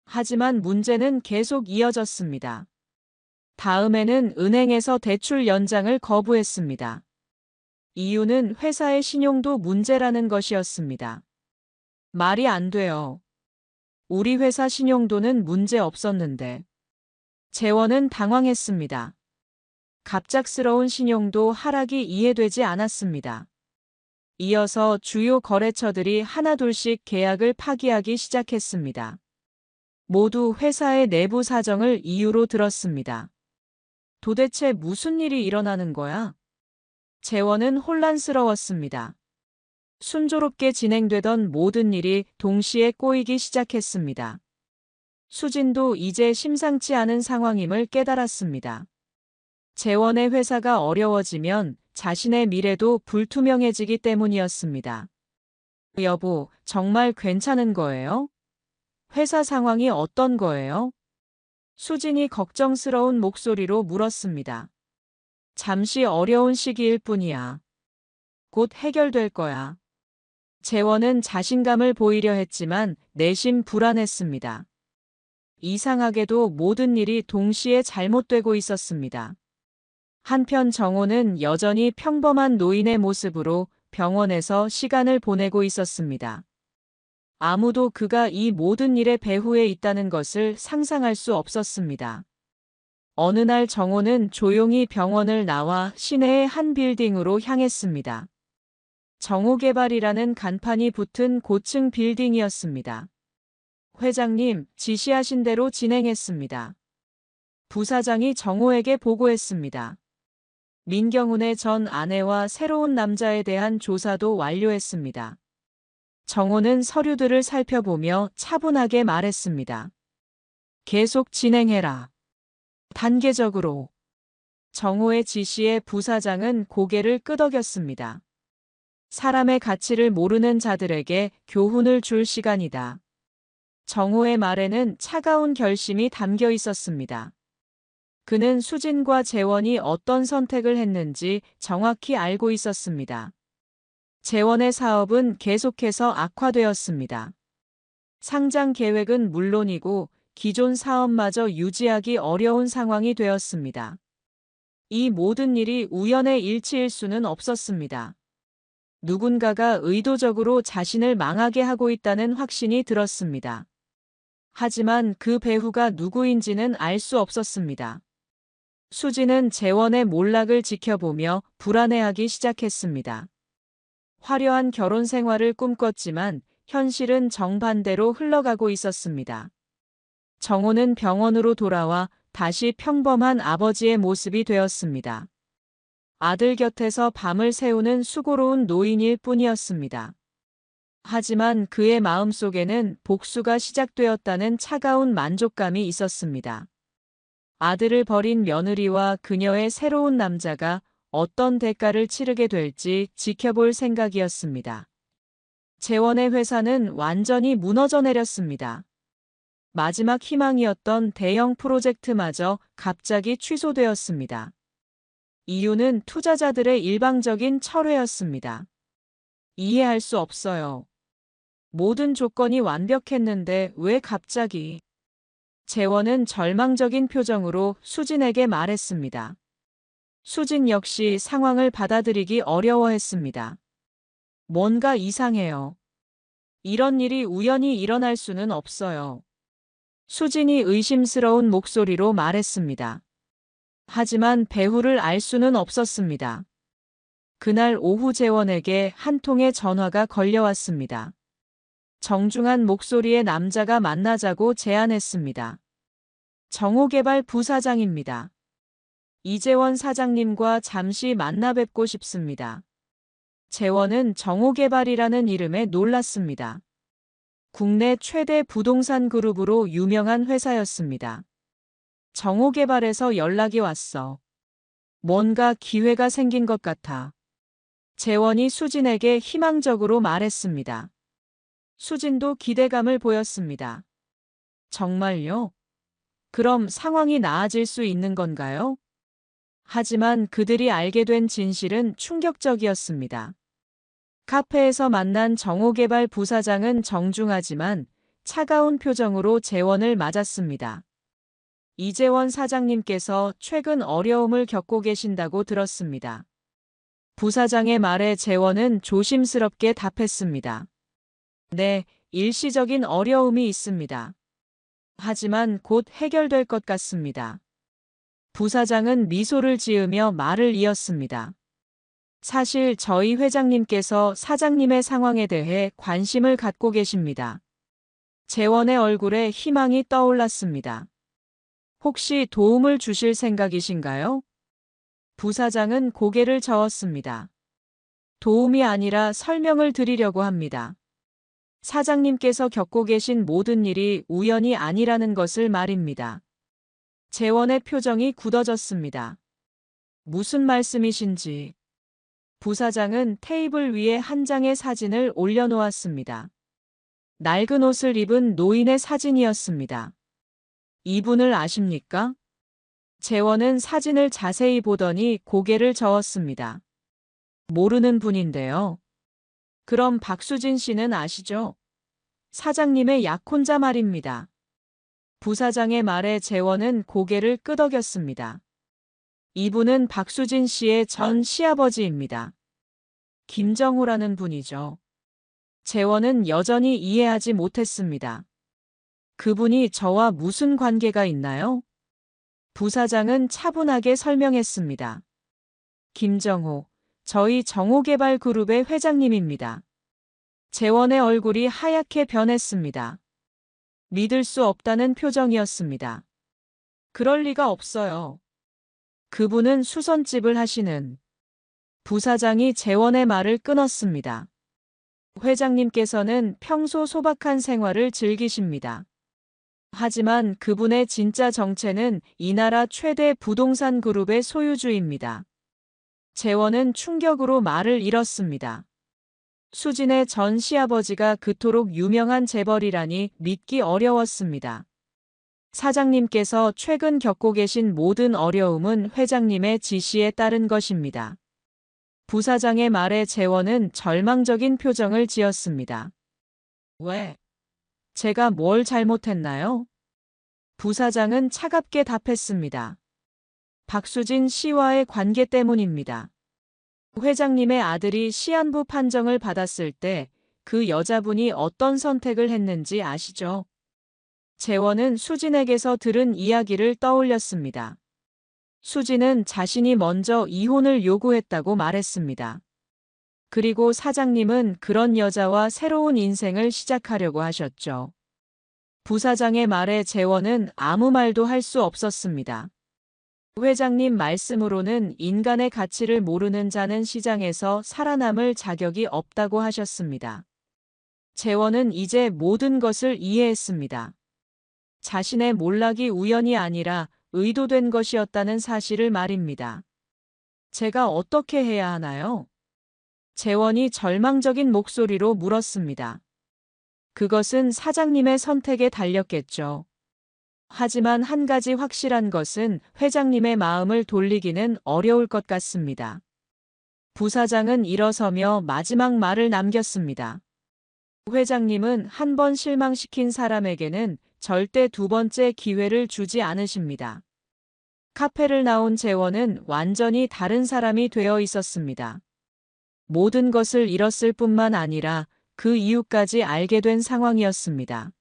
A: 하지만 문제는 계속 이어졌습니다. 다음에는 은행에서 대출 연장을 거부했습니다. 이유는 회사의 신용도 문제라는 것이었습니다. 말이 안 돼요. 우리 회사 신용도는 문제 없었는데. 재원은 당황했습니다. 갑작스러운 신용도 하락이 이해되지 않았습니다. 이어서 주요 거래처들이 하나둘씩 계약을 파기하기 시작했습니다. 모두 회사의 내부 사정을 이유로 들었습니다. 도대체 무슨 일이 일어나는 거야? 재원은 혼란스러웠습니다. 순조롭게 진행되던 모든 일이 동시에 꼬이기 시작했습니다. 수진도 이제 심상치 않은 상황임을 깨달았습니다. 재원의 회사가 어려워지면 자신의 미래도 불투명해지기 때문이었습니다. 여보, 정말 괜찮은 거예요? 회사 상황이 어떤 거예요? 수진이 걱정스러운 목소리로 물었습니다. 잠시 어려운 시기일 뿐이야. 곧 해결될 거야. 재원은 자신감을 보이려 했지만 내심 불안했습니다. 이상하게도 모든 일이 동시에 잘못되고 있었습니다. 한편 정호는 여전히 평범한 노인의 모습으로 병원에서 시간을 보내고 있었습니다. 아무도 그가 이 모든 일의 배후에 있다는 것을 상상할 수 없었습니다. 어느 날 정호는 조용히 병원을 나와 시내의 한 빌딩으로 향했습니다. 정호개발이라는 간판이 붙은 고층 빌딩이었습니다. 회장님, 지시하신 대로 진행했습니다. 부사장이 정호에게 보고했습니다. 민경훈의 전 아내와 새로운 남자에 대한 조사도 완료했습니다. 정호는 서류들을 살펴보며 차분하게 말했습니다. 계속 진행해라. 단계적으로. 정호의 지시에 부사장은 고개를 끄덕였습니다. 사람의 가치를 모르는 자들에게 교훈을 줄 시간이다. 정호의 말에는 차가운 결심이 담겨 있었습니다. 그는 수진과 재원이 어떤 선택을 했는지 정확히 알고 있었습니다. 재원의 사업은 계속해서 악화되었습니다. 상장 계획은 물론이고 기존 사업마저 유지하기 어려운 상황이 되었습니다. 이 모든 일이 우연의 일치일 수는 없었습니다. 누군가가 의도적으로 자신을 망하게 하고 있다는 확신이 들었습니다. 하지만 그 배후가 누구인지는 알 수 없었습니다. 수지는 재원의 몰락을 지켜보며 불안해하기 시작했습니다. 화려한 결혼 생활을 꿈꿨지만 현실은 정반대로 흘러가고 있었습니다. 정호는 병원으로 돌아와 다시 평범한 아버지의 모습이 되었습니다. 아들 곁에서 밤을 새우는 수고로운 노인일 뿐이었습니다. 하지만 그의 마음속에는 복수가 시작되었다는 차가운 만족감이 있었습니다. 아들을 버린 며느리와 그녀의 새로운 남자가 어떤 대가를 치르게 될지 지켜볼 생각이었습니다. 재원의 회사는 완전히 무너져 내렸습니다. 마지막 희망이었던 대형 프로젝트마저 갑자기 취소되었습니다. 이유는 투자자들의 일방적인 철회였습니다. 이해할 수 없어요. 모든 조건이 완벽했는데 왜 갑자기? 재원은 절망적인 표정으로 수진에게 말했습니다. 수진 역시 상황을 받아들이기 어려워했습니다. 뭔가 이상해요. 이런 일이 우연히 일어날 수는 없어요. 수진이 의심스러운 목소리로 말했습니다. 하지만 배후를 알 수는 없었습니다. 그날 오후 재원에게 한 통의 전화가 걸려왔습니다. 정중한 목소리의 남자가 만나자고 제안했습니다. 정호개발 부사장입니다. 이재원 사장님과 잠시 만나 뵙고 싶습니다. 재원은 정호개발이라는 이름에 놀랐습니다. 국내 최대 부동산 그룹으로 유명한 회사였습니다. 정호개발에서 연락이 왔어. 뭔가 기회가 생긴 것 같아. 재원이 수진에게 희망적으로 말했습니다. 수진도 기대감을 보였습니다. 정말요? 그럼 상황이 나아질 수 있는 건가요? 하지만 그들이 알게 된 진실은 충격적이었습니다. 카페에서 만난 정호개발 부사장은 정중하지만 차가운 표정으로 재원을 맞았습니다. 이재원 사장님께서 최근 어려움을 겪고 계신다고 들었습니다. 부사장의 말에 재원은 조심스럽게 답했습니다. 네, 일시적인 어려움이 있습니다. 하지만 곧 해결될 것 같습니다. 부사장은 미소를 지으며 말을 이었습니다. 사실 저희 회장님께서 사장님의 상황에 대해 관심을 갖고 계십니다. 재원의 얼굴에 희망이 떠올랐습니다. 혹시 도움을 주실 생각이신가요? 부사장은 고개를 저었습니다. 도움이 아니라 설명을 드리려고 합니다. 사장님께서 겪고 계신 모든 일이 우연이 아니라는 것을 말입니다. 재원의 표정이 굳어졌습니다. 무슨 말씀이신지. 부사장은 테이블 위에 한 장의 사진을 올려놓았습니다. 낡은 옷을 입은 노인의 사진이었습니다. 이분을 아십니까? 재원은 사진을 자세히 보더니 고개를 저었습니다. 모르는 분인데요. 그럼 박수진 씨는 아시죠? 사장님의 약혼자 말입니다. 부사장의 말에 재원은 고개를 끄덕였습니다. 이분은 박수진 씨의 전 시아버지입니다. 김정호라는 분이죠. 재원은 여전히 이해하지 못했습니다. 그분이 저와 무슨 관계가 있나요? 부사장은 차분하게 설명했습니다. 김정호, 저희 정호개발그룹의 회장님입니다. 재원의 얼굴이 하얗게 변했습니다. 믿을 수 없다는 표정이었습니다. 그럴 리가 없어요. 그분은 수선집을 하시는. 부사장이 재원의 말을 끊었습니다. 회장님께서는 평소 소박한 생활을 즐기십니다. 하지만 그분의 진짜 정체는 이 나라 최대 부동산 그룹의 소유주입니다. 재원은 충격으로 말을 잃었습니다. 수진의 전 시아버지가 그토록 유명한 재벌이라니 믿기 어려웠습니다. 사장님께서 최근 겪고 계신 모든 어려움은 회장님의 지시에 따른 것입니다. 부사장의 말에 재원은 절망적인 표정을 지었습니다. 왜? 제가 뭘 잘못했나요? 부사장은 차갑게 답했습니다. 박수진 씨와의 관계 때문입니다. 회장님의 아들이 시한부 판정을 받았을 때 그 여자분이 어떤 선택을 했는지 아시죠? 재원은 수진에게서 들은 이야기를 떠올렸습니다. 수진은 자신이 먼저 이혼을 요구했다고 말했습니다. 그리고 사장님은 그런 여자와 새로운 인생을 시작하려고 하셨죠. 부사장의 말에 재원은 아무 말도 할 수 없었습니다. 회장님 말씀으로는 인간의 가치를 모르는 자는 시장에서 살아남을 자격이 없다고 하셨습니다. 재원은 이제 모든 것을 이해했습니다. 자신의 몰락이 우연이 아니라 의도된 것이었다는 사실을 말입니다. 제가 어떻게 해야 하나요? 재원이 절망적인 목소리로 물었습니다. 그것은 사장님의 선택에 달렸겠죠. 하지만 한 가지 확실한 것은 회장님의 마음을 돌리기는 어려울 것 같습니다. 부사장은 일어서며 마지막 말을 남겼습니다. 회장님은 한 번 실망시킨 사람에게는 절대 두 번째 기회를 주지 않으십니다. 카페를 나온 재원은 완전히 다른 사람이 되어 있었습니다. 모든 것을 잃었을 뿐만 아니라 그 이유까지 알게 된 상황이었습니다.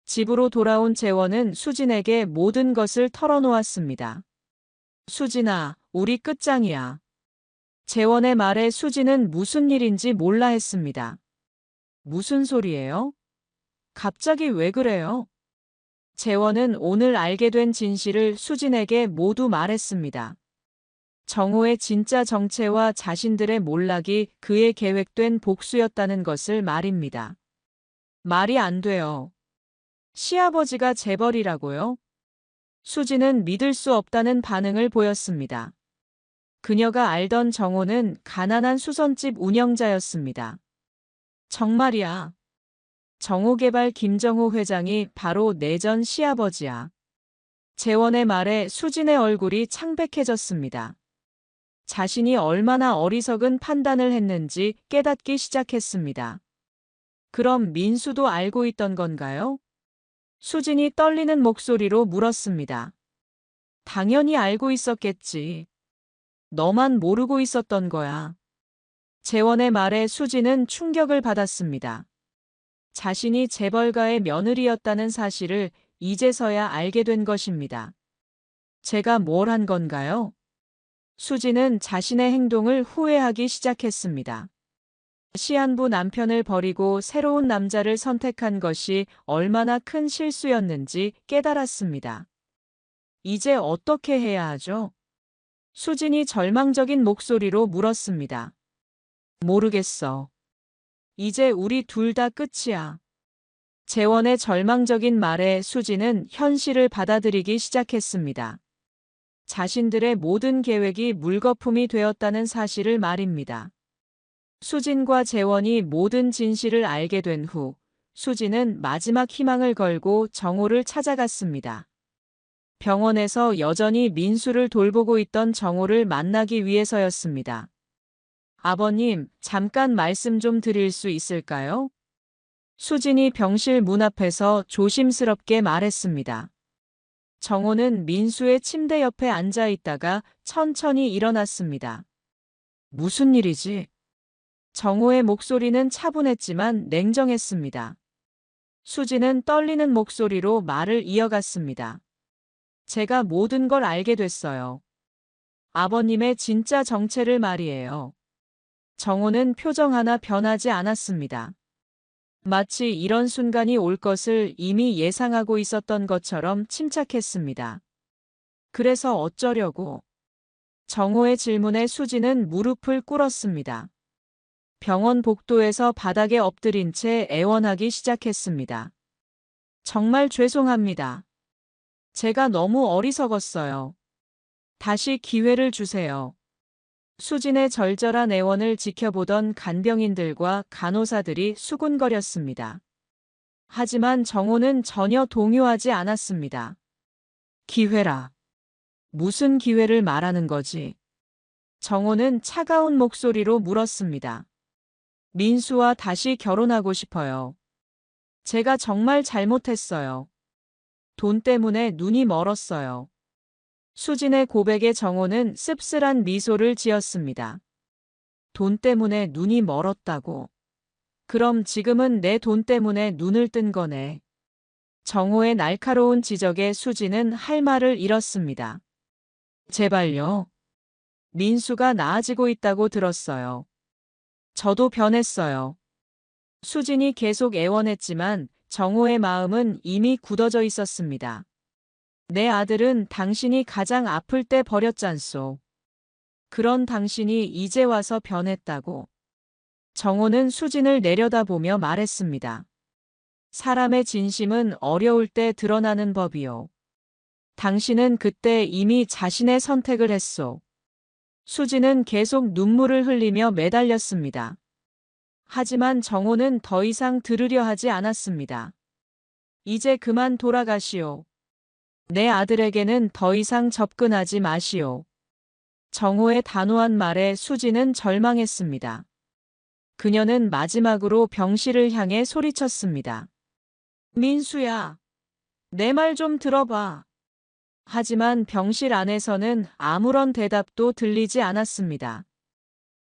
A: 집으로 돌아온 재원은 수진에게 모든 것을 털어놓았습니다. 수진아, 우리 끝장이야. 재원의 말에 수진은 무슨 일인지 몰라 했습니다. 무슨 소리예요? 갑자기 왜 그래요? 재원은 오늘 알게 된 진실을 수진에게 모두 말했습니다. 정호의 진짜 정체와 자신들의 몰락이 그의 계획된 복수였다는 것을 말입니다. 말이 안 돼요. 시아버지가 재벌이라고요? 수진은 믿을 수 없다는 반응을 보였습니다. 그녀가 알던 정호는 가난한 수선집 운영자였습니다. 정말이야. 정호개발 김정호 회장이 바로 내 전 시아버지야. 재원의 말에 수진의 얼굴이 창백해졌습니다. 자신이 얼마나 어리석은 판단을 했는지 깨닫기 시작했습니다. 그럼 민수도 알고 있던 건가요? 수진이 떨리는 목소리로 물었습니다. 당연히 알고 있었겠지. 너만 모르고 있었던 거야. 재원의 말에 수진은 충격을 받았습니다. 자신이 재벌가의 며느리였다는 사실을 이제서야 알게 된 것입니다. 제가 뭘 한 건가요? 수진은 자신의 행동을 후회하기 시작했습니다. 시한부 남편을 버리고 새로운 남자를 선택한 것이 얼마나 큰 실수였는지 깨달았습니다. 이제 어떻게 해야 하죠? 수진이 절망적인 목소리로 물었습니다. 모르겠어. 이제 우리 둘 다 끝이야. 재원의 절망적인 말에 수진은 현실을 받아들이기 시작했습니다. 자신들의 모든 계획이 물거품이 되었다는 사실을 말입니다. 수진과 재원이 모든 진실을 알게 된 후 수진은 마지막 희망을 걸고 정호를 찾아갔습니다. 병원에서 여전히 민수를 돌보고 있던 정호를 만나기 위해서였습니다. 아버님, 잠깐 말씀 좀 드릴 수 있을까요? 수진이 병실 문 앞에서 조심스럽게 말했습니다. 정호는 민수의 침대 옆에 앉아 있다가 천천히 일어났습니다. 무슨 일이지? 정호의 목소리는 차분했지만 냉정했습니다. 수진은 떨리는 목소리로 말을 이어갔습니다. 제가 모든 걸 알게 됐어요. 아버님의 진짜 정체를 말이에요. 정호는 표정 하나 변하지 않았습니다. 마치 이런 순간이 올 것을 이미 예상하고 있었던 것처럼 침착했습니다. 그래서 어쩌려고? 정호의 질문에 수진은 무릎을 꿇었습니다. 병원 복도에서 바닥에 엎드린 채 애원하기 시작했습니다. 정말 죄송합니다. 제가 너무 어리석었어요. 다시 기회를 주세요. 수진의 절절한 애원을 지켜보던 간병인들과 간호사들이 수군거렸습니다. 하지만 정호는 전혀 동요하지 않았습니다. 기회라. 무슨 기회를 말하는 거지? 정호는 차가운 목소리로 물었습니다. 민수와 다시 결혼하고 싶어요. 제가 정말 잘못했어요. 돈 때문에 눈이 멀었어요. 수진의 고백에 정호는 씁쓸한 미소를 지었습니다. 돈 때문에 눈이 멀었다고. 그럼 지금은 내 돈 때문에 눈을 뜬 거네. 정호의 날카로운 지적에 수진은 할 말을 잃었습니다. 제발요. 민수가 나아지고 있다고 들었어요. 저도 변했어요. 수진이 계속 애원했지만 정호의 마음은 이미 굳어져 있었습니다. 내 아들은 당신이 가장 아플 때 버렸잖소. 그런 당신이 이제 와서 변했다고. 정호는 수진을 내려다보며 말했습니다. 사람의 진심은 어려울 때 드러나는 법이요. 당신은 그때 이미 자신의 선택을 했소. 수진은 계속 눈물을 흘리며 매달렸습니다. 하지만 정호는 더 이상 들으려 하지 않았습니다. 이제 그만 돌아가시오. 내 아들에게는 더 이상 접근하지 마시오. 정호의 단호한 말에 수진은 절망했습니다. 그녀는 마지막으로 병실을 향해 소리쳤습니다. 민수야, 내 말 좀 들어봐. 하지만 병실 안에서는 아무런 대답도 들리지 않았습니다.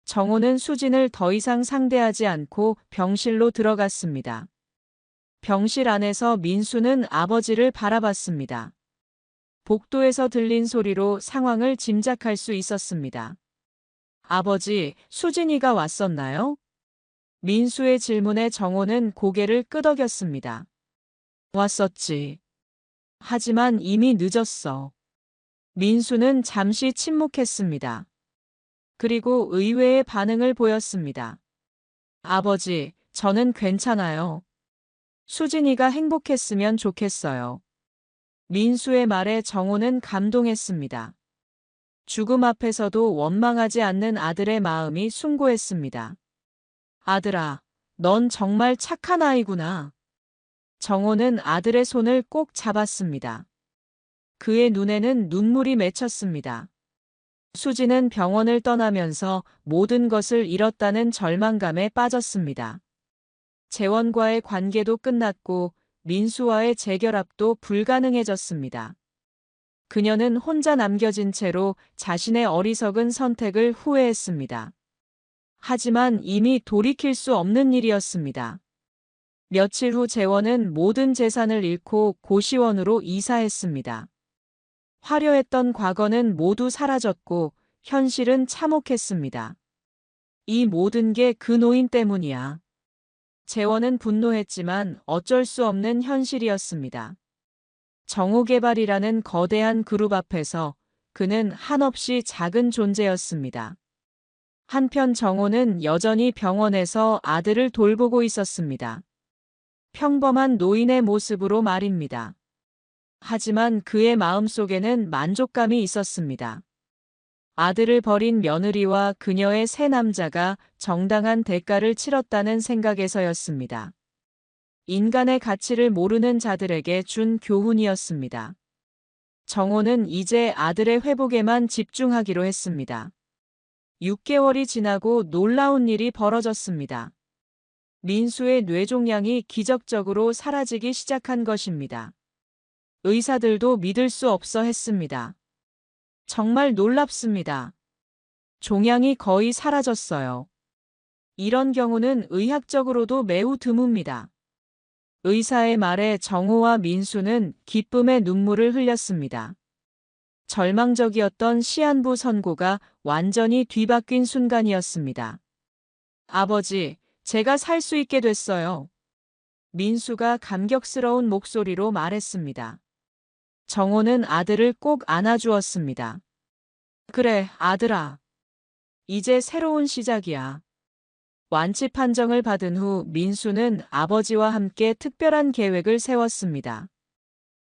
A: 정호는 수진을 더 이상 상대하지 않고 병실로 들어갔습니다. 병실 안에서 민수는 아버지를 바라봤습니다. 복도에서 들린 소리로 상황을 짐작할 수 있었습니다. 아버지, 수진이가 왔었나요? 민수의 질문에 정호는 고개를 끄덕였습니다. 왔었지. 하지만 이미 늦었어. 민수는 잠시 침묵했습니다. 그리고 의외의 반응을 보였습니다. 아버지, 저는 괜찮아요. 수진이가 행복했으면 좋겠어요. 민수의 말에 정호는 감동했습니다. 죽음 앞에서도 원망하지 않는 아들의 마음이 숭고했습니다. 아들아, 넌 정말 착한 아이구나. 정호는 아들의 손을 꼭 잡았습니다. 그의 눈에는 눈물이 맺혔습니다. 수진은 병원을 떠나면서 모든 것을 잃었다는 절망감에 빠졌습니다. 재원과의 관계도 끝났고 민수와의 재결합도 불가능해졌습니다. 그녀는 혼자 남겨진 채로 자신의 어리석은 선택을 후회했습니다. 하지만 이미 돌이킬 수 없는 일이었습니다. 며칠 후 재원은 모든 재산을 잃고 고시원으로 이사했습니다. 화려했던 과거는 모두 사라졌고 현실은 참혹했습니다. 이 모든 게 그 노인 때문이야. 재원은 분노했지만 어쩔 수 없는 현실이었습니다. 정호개발이라는 거대한 그룹 앞에서 그는 한없이 작은 존재였습니다. 한편 정호는 여전히 병원에서 아들을 돌보고 있었습니다. 평범한 노인의 모습으로 말입니다. 하지만 그의 마음속에는 만족감이 있었습니다. 아들을 버린 며느리와 그녀의 새 남자가 정당한 대가를 치렀다는 생각에서였습니다. 인간의 가치를 모르는 자들에게 준 교훈이었습니다. 정호는 이제 아들의 회복에만 집중하기로 했습니다. 6개월이 지나고 놀라운 일이 벌어졌습니다. 민수의 뇌종양이 기적적으로 사라지기 시작한 것입니다. 의사들도 믿을 수 없어 했습니다. 정말 놀랍습니다. 종양이 거의 사라졌어요. 이런 경우는 의학적으로도 매우 드뭅니다. 의사의 말에 정호와 민수는 기쁨의 눈물을 흘렸습니다. 절망적이었던 시한부 선고가 완전히 뒤바뀐 순간이었습니다. 아버지, 제가 살 수 있게 됐어요. 민수가 감격스러운 목소리로 말했습니다. 정호는 아들을 꼭 안아주었습니다. 그래, 아들아. 이제 새로운 시작이야. 완치 판정을 받은 후 민수는 아버지와 함께 특별한 계획을 세웠습니다.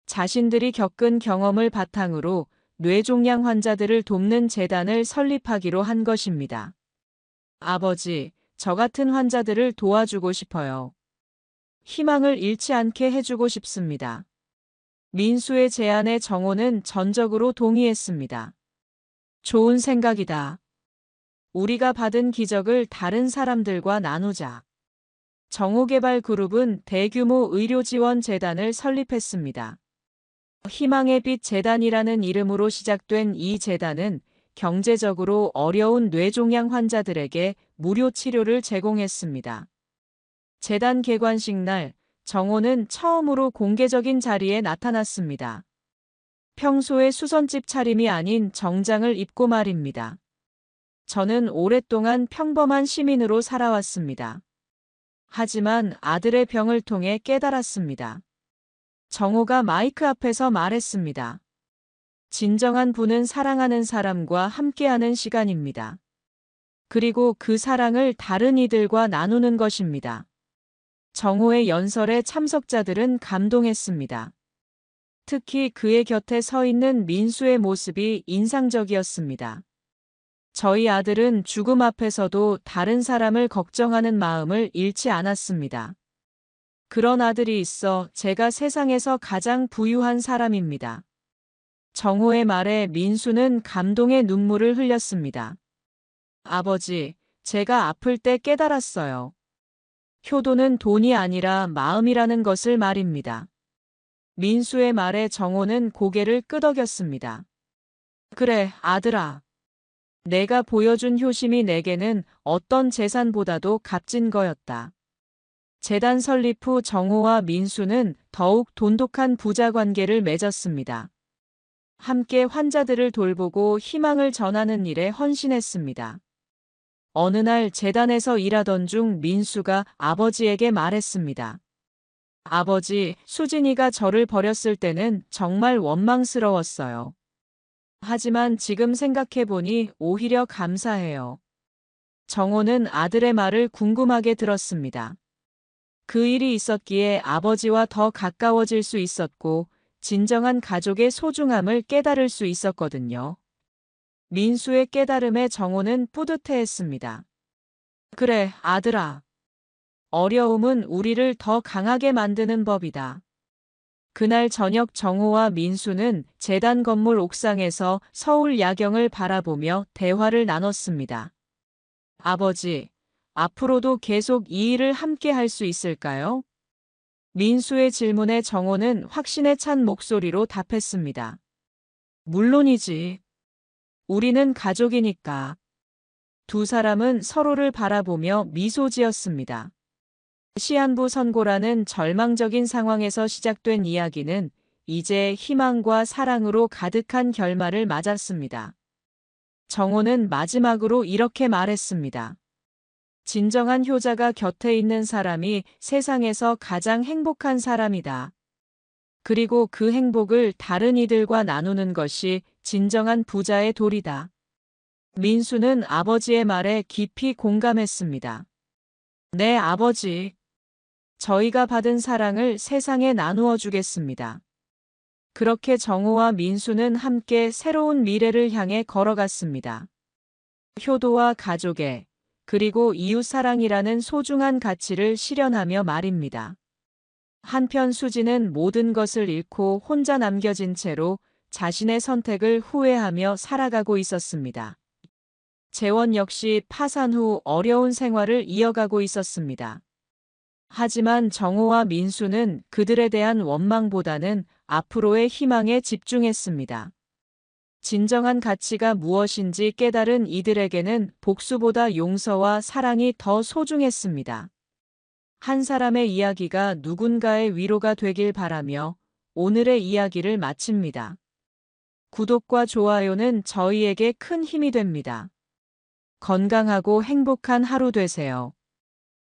A: 자신들이 겪은 경험을 바탕으로 뇌종양 환자들을 돕는 재단을 설립하기로 한 것입니다. 아버지, 저 같은 환자들을 도와주고 싶어요. 희망을 잃지 않게 해주고 싶습니다. 민수의 제안에 정호는 전적으로 동의했습니다. 좋은 생각이다. 우리가 받은 기적을 다른 사람들과 나누자. 정호개발그룹은 대규모 의료지원재단을 설립했습니다. 희망의 빛 재단이라는 이름으로 시작된 이 재단은 경제적으로 어려운 뇌종양 환자들에게 무료 치료를 제공했습니다. 재단 개관식 날, 정호는 처음으로 공개적인 자리에 나타났습니다. 평소의 수선집 차림이 아닌 정장을 입고 말입니다. 저는 오랫동안 평범한 시민으로 살아왔습니다. 하지만 아들의 병을 통해 깨달았습니다. 정호가 마이크 앞에서 말했습니다. 진정한 부는 사랑하는 사람과 함께하는 시간입니다. 그리고 그 사랑을 다른 이들과 나누는 것입니다. 정호의 연설에 참석자들은 감동했습니다. 특히 그의 곁에 서 있는 민수의 모습이 인상적이었습니다. 저희 아들은 죽음 앞에서도 다른 사람을 걱정하는 마음을 잃지 않았습니다. 그런 아들이 있어 제가 세상에서 가장 부유한 사람입니다. 정호의 말에 민수는 감동의 눈물을 흘렸습니다. 아버지, 제가 아플 때 깨달았어요. 효도는 돈이 아니라 마음이라는 것을 말입니다. 민수의 말에 정호는 고개를 끄덕였습니다. 그래, 아들아. 내가 보여준 효심이 내게는 어떤 재산보다도 값진 거였다. 재단 설립 후 정호와 민수는 더욱 돈독한 부자 관계를 맺었습니다. 함께 환자들을 돌보고 희망을 전하는 일에 헌신했습니다. 어느 날 재단에서 일하던 중 민수가 아버지에게 말했습니다. 아버지, 수진이가 저를 버렸을 때는 정말 원망스러웠어요. 하지만 지금 생각해보니 오히려 감사해요. 정호는 아들의 말을 궁금하게 들었습니다. 그 일이 있었기에 아버지와 더 가까워질 수 있었고 진정한 가족의 소중함을 깨달을 수 있었거든요. 민수의 깨달음에 정호는 뿌듯해했습니다. 그래, 아들아. 어려움은 우리를 더 강하게 만드는 법이다. 그날 저녁 정호와 민수는 재단 건물 옥상에서 서울 야경을 바라보며 대화를 나눴습니다. 아버지, 앞으로도 계속 이 일을 함께 할 수 있을까요? 민수의 질문에 정호는 확신에 찬 목소리로 답했습니다. 물론이지. 우리는 가족이니까. 두 사람은 서로를 바라보며 미소 지었습니다. 시한부 선고라는 절망적인 상황에서 시작된 이야기는 이제 희망과 사랑으로 가득한 결말을 맞았습니다. 정호는 마지막으로 이렇게 말했습니다. 진정한 효자가 곁에 있는 사람이 세상에서 가장 행복한 사람이다. 그리고 그 행복을 다른 이들과 나누는 것이 진정한 부자의 도리다. 민수는 아버지의 말에 깊이 공감했습니다. 네, 아버지. 저희가 받은 사랑을 세상에 나누어 주겠습니다. 그렇게 정호와 민수는 함께 새로운 미래를 향해 걸어갔습니다. 효도와 가족의 그리고 이웃사랑이라는 소중한 가치를 실현하며 말입니다. 한편 수지는 모든 것을 잃고 혼자 남겨진 채로 자신의 선택을 후회하며 살아가고 있었습니다. 재원 역시 파산 후 어려운 생활을 이어가고 있었습니다. 하지만 정호와 민수는 그들에 대한 원망보다는 앞으로의 희망에 집중했습니다. 진정한 가치가 무엇인지 깨달은 이들에게는 복수보다 용서와 사랑이 더 소중했습니다. 한 사람의 이야기가 누군가의 위로가 되길 바라며 오늘의 이야기를 마칩니다. 구독과 좋아요는 저희에게 큰 힘이 됩니다. 건강하고 행복한 하루 되세요.